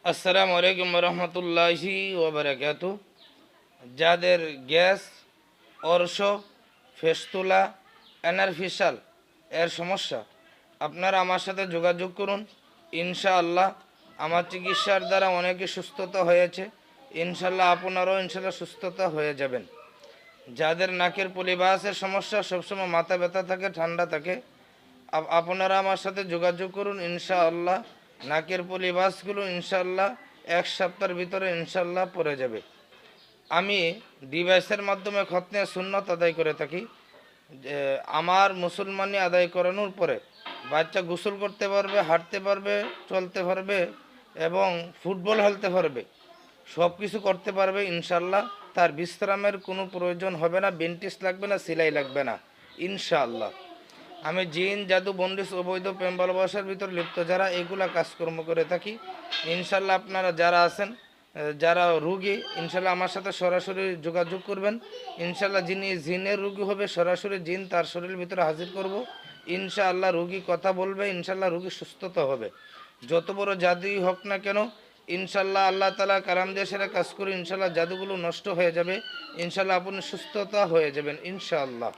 আসসালামু আলাইকুম রহমতুল্লাহি ওবরাকাত। যাদের গ্যাস, অর্শ, ফেস্তুলা, এনারফিসাল এর সমস্যা, আপনারা আমার সাথে যোগাযোগ করুন। ইনশাআল্লাহ আমার চিকিৎসার দ্বারা অনেকে সুস্থতা হয়েছে। ইনশাআল্লাহ আপনারাও ইনশাআল্লাহ সুস্থতা হয়ে যাবেন। যাদের নাকের পলিবাসের সমস্যা, সবসময় মাথা ব্যথা থাকে, ঠান্ডা থাকে, আপনারা আমার সাথে যোগাযোগ করুন। ইনশাআল্লাহ নাকের পলিবাসগুলো ইনশাআল্লাহ এক সপ্তাহের ভিতরে ইনশাআল্লাহ পড়ে যাবে। আমি ডিভাইসের মাধ্যমে খতনে সুন্নত আদায় করে থাকি। যে আমার মুসলমানি আদায় করানোর পরে বাচ্চা গোসল করতে পারবে, হাঁটতে পারবে, চলতে পারবে এবং ফুটবল খেলতে পারবে, সব কিছু করতে পারবে ইনশাআল্লাহ। তার বিশ্রামের কোনো প্রয়োজন হবে না, বেন্টিস লাগবে না, সেলাই লাগবে না ইনশাআল্লাহ। আমি জিন, জাদু, বন্দিশ, অবৈধ প্রেম ভালোবাসার ভিতর লিপ্ত যারা এগুলা কাজকর্ম করে থাকি। ইনশাল্লাহ আপনারা যারা আছেন, যারা রুগী, ইনশাল্লাহ আমার সাথে সরাসরি যোগাযোগ করবেন। ইনশাল্লাহ যিনি জিনের রুগী হবে, সরাসরি জিন তার শরীরের ভিতরে হাজির করব। ইনশাআল্লাহ রুগী কথা বলবে, ইনশাল্লাহ রুগী সুস্থতা হবে। যত বড় জাদুই হোক না কেন, ইনশাল্লাহ আল্লাহ তালা কালাম দিয়ে সেটা কাজ করে ইনশাল্লাহ জাদুগুলো নষ্ট হয়ে যাবে। ইনশাল্লাহ আপনি সুস্থতা হয়ে যাবেন ইনশাআল্লাহ।